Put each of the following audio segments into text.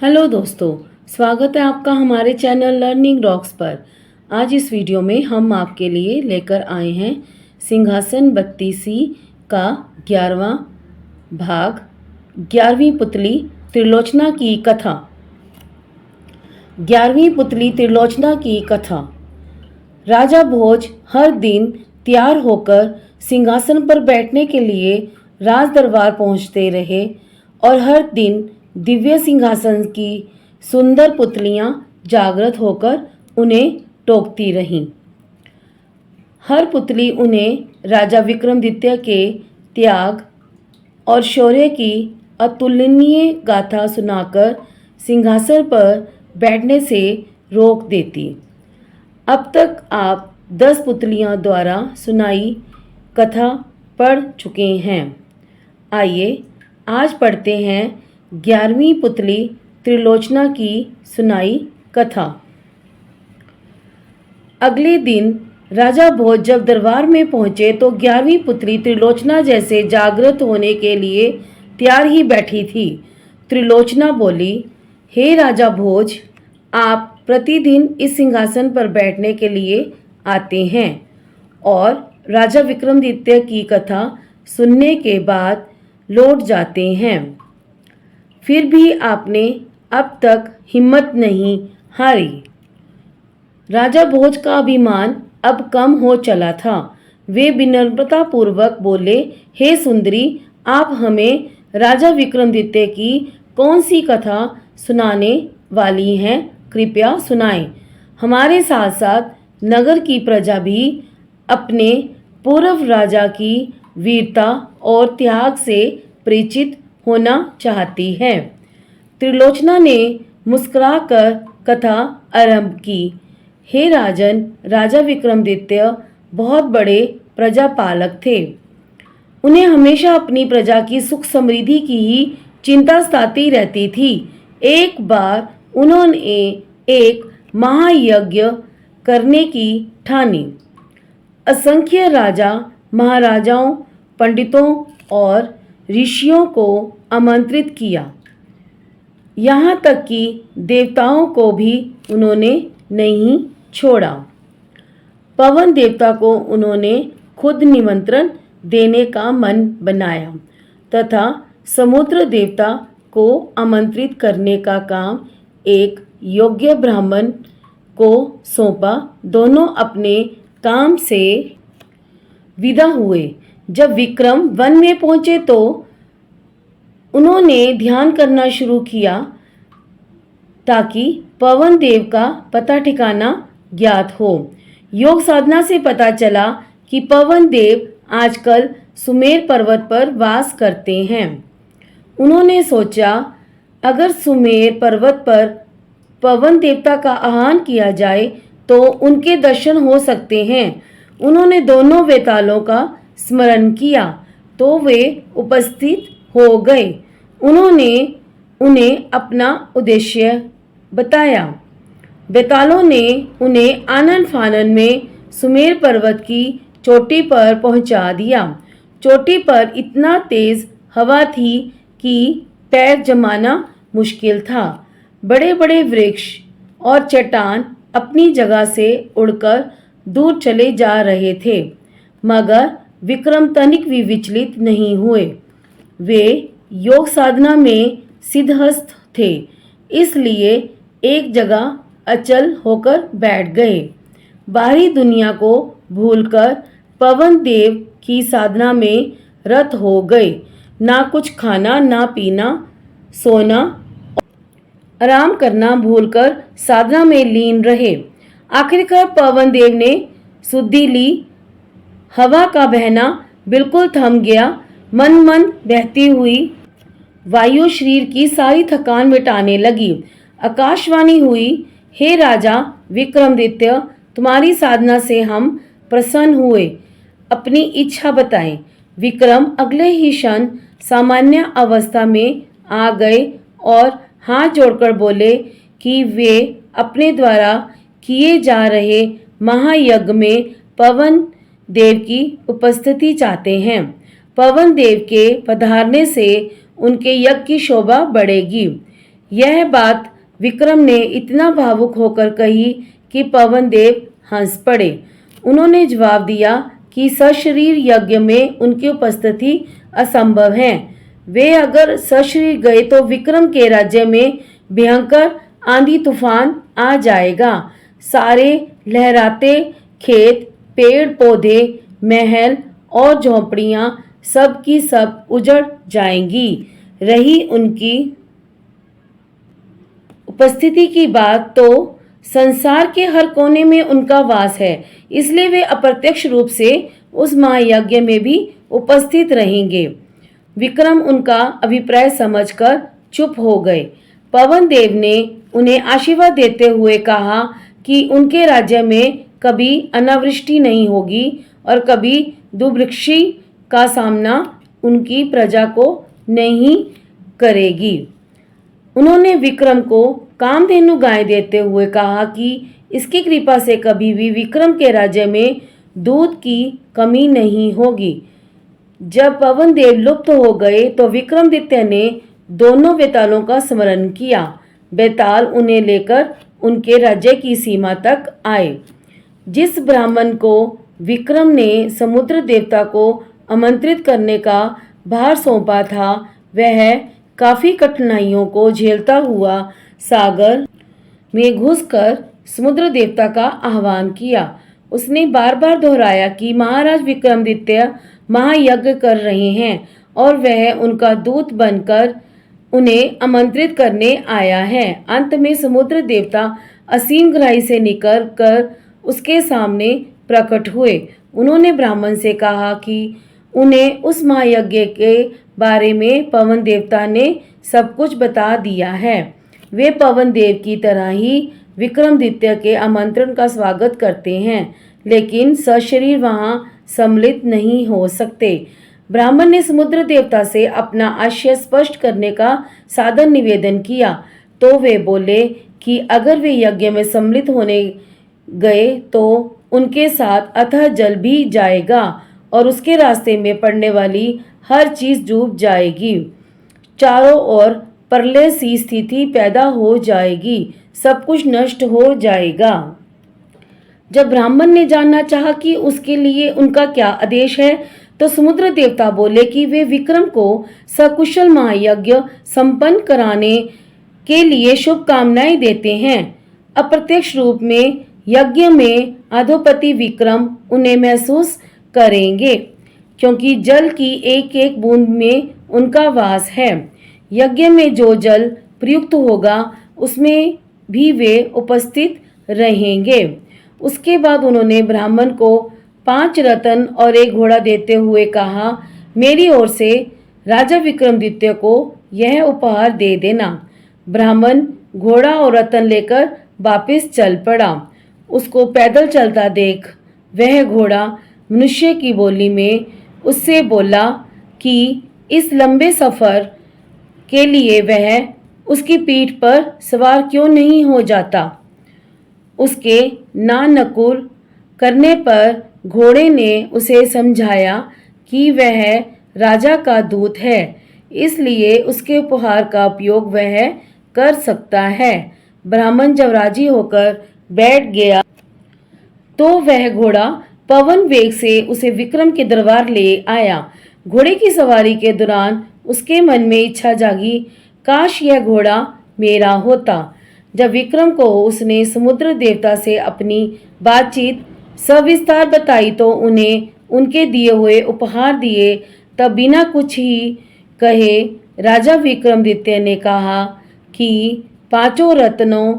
Hello दोस्तों, स्वागत है आपका हमारे चैनल लर्निंग रॉक्स पर। आज इस वीडियो में हम आपके लिए लेकर आए हैं सिंहासन बत्तीसी का 11वां भाग 11वीं पुतली त्रिलोचना की कथा। 11वीं पुतली त्रिलोचना की कथा। राजा भोज हर दिन तैयार होकर सिंहासन पर बैठने के लिए राज दरबार पहुंचते रहे और हर दिन दिव्य सिंहासन की सुंदर पुतलियां जागृत होकर उन्हें टोकती रहीं। हर पुतली उन्हें राजा विक्रमादित्य के त्याग और शौर्य की अतुलनीय गाथा सुनाकर सिंहासन पर बैठने से रोक देती। अब तक आप 10 पुतलियों द्वारा सुनाई कथा पढ़ चुके हैं। आइए आज पढ़ते हैं 11वीं पुतली त्रिलोचना की सुनाई कथा। अगले दिन राजा भोज जब दरबार में पहुंचे तो 11वीं पुतली त्रिलोचना जैसे जागृत होने के लिए तैयार ही बैठी थी। त्रिलोचना बोली, हे राजा भोज, आप प्रतिदिन इस सिंहासन पर बैठने के लिए आते हैं और राजा विक्रमादित्य की कथा सुनने के बाद लौट जाते हैं। फिर भी आपने अब तक हिम्मत नहीं हारी। राजा भोज का अभिमान अब कम हो चला था। वे विनम्रता पूर्वक बोले, हे सुंदरी, आप हमें राजा विक्रमादित्य की कौन सी कथा सुनाने वाली हैं? कृपया सुनाएं। हमारे साथ साथ नगर की प्रजा भी अपने पूर्व राजा की वीरता और त्याग से परिचित होना चाहती है। त्रिलोचना ने मुस्कुराकर कथा आरंभ की। हे राजन, राजा विक्रमादित्य बहुत बड़े प्रजापालक थे। उन्हें हमेशा अपनी प्रजा की सुख समृद्धि की ही चिंता सताती रहती थी। एक बार उन्होंने एक महायज्ञ करने की ठानी। असंख्य राजा, महाराजाओं, पंडितों और ऋषियों को आमंत्रित किया। यहाँ तक कि देवताओं को भी उन्होंने नहीं छोड़ा। पवन देवता को उन्होंने खुद निमंत्रण देने का मन बनाया तथा समुद्र देवता को आमंत्रित करने का काम एक योग्य ब्राह्मण को सौंपा। दोनों अपने काम से विदा हुए। जब विक्रम वन में पहुंचे तो उन्होंने ध्यान करना शुरू किया ताकि पवन देव का पता ठिकाना ज्ञात हो। योग साधना से पता चला कि पवन देव आजकल सुमेर पर्वत पर वास करते हैं। उन्होंने सोचा, अगर सुमेर पर्वत पर पवन देवता का आह्वान किया जाए तो उनके दर्शन हो सकते हैं। उन्होंने दोनों वेतालों का स्मरण किया तो वे उपस्थित हो गए। उन्होंने उन्हें अपना उद्देश्य बताया। बेतालों ने उन्हें आनन फानन में सुमेर पर्वत की चोटी पर पहुंचा दिया। चोटी पर इतना तेज हवा थी कि पैर जमाना मुश्किल था। बड़े बड़े वृक्ष और चट्टान अपनी जगह से उड़कर दूर चले जा रहे थे, मगर विक्रम तनिक भी विचलित नहीं हुए। वे योग साधना में सिद्धहस्त थे, इसलिए एक जगह अचल होकर बैठ गए। बाहरी दुनिया को भूलकर पवन देव की साधना में रत हो गए। ना कुछ खाना, ना पीना, सोना, आराम करना भूलकर साधना में लीन रहे। आखिरकार पवन देव ने सुधि ली। हवा का बहना बिल्कुल थम गया। मन मन बहती हुई वायु शरीर की सारी थकान मिटाने लगी। आकाशवाणी हुई, हे राजा विक्रमादित्य, तुम्हारी साधना से हम प्रसन्न हुए। अपनी इच्छा बताएं। विक्रम अगले ही क्षण सामान्य अवस्था में आ गए और हाथ जोड़कर बोले कि वे अपने द्वारा किए जा रहे महायज्ञ में पवन देव की उपस्थिति चाहते हैं। पवन देव के पधारने से उनके यज्ञ की शोभा बढ़ेगी। यह बात विक्रम ने इतना भावुक होकर कही कि पवन देव हंस पड़े। उन्होंने जवाब दिया कि सशरीर यज्ञ में उनकी उपस्थिति असंभव है। वे अगर सशरीर गए तो विक्रम के राज्य में भयंकर आंधी तूफान आ जाएगा। सारे लहराते खेत, पेड़ पौधे, महल और झोपड़ियां सब की सब उजड़ जाएंगी। रही उनकी उपस्थिति की बात तो संसार के हर कोने में उनका वास है, इसलिए वे अप्रत्यक्ष रूप से उस महायज्ञ में भी उपस्थित रहेंगे। विक्रम उनका अभिप्राय समझकर चुप हो गए। पवन देव ने उन्हें आशीर्वाद देते हुए कहा कि उनके राज्य में कभी अनावृष्टि नहीं होगी और कभी दुर्भिक्षी का सामना उनकी प्रजा को नहीं करेगी। उन्होंने विक्रम को कामधेनु गाय देते हुए कहा कि इसकी कृपा से कभी भी विक्रम के राज्य में दूध की कमी नहीं होगी। जब पवन देव लुप्त हो गए तो विक्रमादित्य ने दोनों बेतालों का स्मरण किया। बेताल उन्हें लेकर उनके राज्य की सीमा तक आए। जिस ब्राह्मण को विक्रम ने समुद्र देवता को आमंत्रित करने का भार सौंपा था, वह काफी कठिनाइयों को झेलता हुआ सागर में घुसकर समुद्र देवता का आह्वान किया। उसने बार बार दोहराया कि महाराज विक्रमादित्य महायज्ञ कर रहे हैं और वह उनका दूत बनकर उन्हें आमंत्रित करने आया है। अंत में समुद्र देवता असीम गहराई से निकल कर उसके सामने प्रकट हुए। उन्होंने ब्राह्मण से कहा कि उन्हें उस महायज्ञ के बारे में पवन देवता ने सब कुछ बता दिया है। वे पवन देव की तरह ही विक्रमादित्य के आमंत्रण का स्वागत करते हैं, लेकिन सशरीर वहां सम्मिलित नहीं हो सकते। ब्राह्मण ने समुद्र देवता से अपना आशय स्पष्ट करने का सादर निवेदन किया तो वे बोले कि अगर वे यज्ञ में सम्मिलित होने गए तो उनके साथ अथाह जल भी जाएगा और उसके रास्ते में पड़ने वाली हर चीज डूब जाएगी। चारों ओर प्रलय सी स्थिति पैदा हो जाएगी, सब कुछ नष्ट हो जाएगा। जब ब्राह्मण ने जानना चाहा कि उसके लिए उनका क्या आदेश है तो समुद्र देवता बोले कि वे विक्रम को सकुशल महायज्ञ संपन्न कराने के लिए शुभकामनाएं देते हैं। अप्रत्यक्ष रूप में यज्ञ में अधोपति विक्रम उन्हें महसूस करेंगे, क्योंकि जल की एक एक बूंद में उनका वास है। यज्ञ में जो जल प्रयुक्त होगा उसमें भी वे उपस्थित रहेंगे। उसके बाद उन्होंने ब्राह्मण को 5 रत्न और 1 घोड़ा देते हुए कहा, मेरी ओर से राजा विक्रमादित्य को यह उपहार दे देना। ब्राह्मण घोड़ा और रत्न लेकर वापस चल पड़ा। उसको पैदल चलता देख वह घोड़ा मनुष्य की बोली में उससे बोला कि इस लंबे सफर के लिए वह उसकी पीठ पर सवार क्यों नहीं हो जाता। उसके नानुकुल करने पर घोड़े ने उसे समझाया कि वह राजा का दूत है, इसलिए उसके उपहार का उपयोग वह कर सकता है। ब्राह्मण जब राजी होकर बैठ गया तो वह घोड़ा पवन वेग से उसे विक्रम के दरबार ले आया। घोड़े की सवारी के दौरान उसके मन में इच्छा जागी, काश यह घोड़ा मेरा होता। जब विक्रम को उसने समुद्र देवता से अपनी बातचीत सविस्तार बताई तो उन्हें उनके दिए हुए उपहार दिए। तब बिना कुछ ही कहे राजा विक्रमादित्य ने कहा कि 5 रत्नों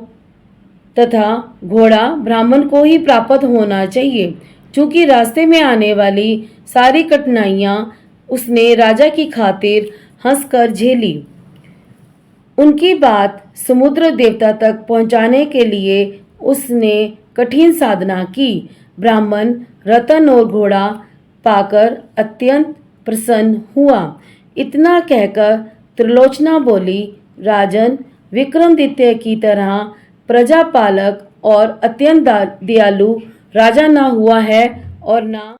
तथा घोड़ा ब्राह्मण को ही प्राप्त होना चाहिए। चूंकि रास्ते में आने वाली सारी कठिनाइयां उसने राजा की खातिर हंसकर झेली। उनकी बात समुद्र देवता तक पहुंचाने के लिए उसने कठिन साधना की। ब्राह्मण रतन और घोड़ा पाकर अत्यंत प्रसन्न हुआ। इतना कहकर त्रिलोचना बोली, राजन, विक्रमादित्य की तरह प्रजापालक और अत्यंत दयालु राजा ना हुआ है और ना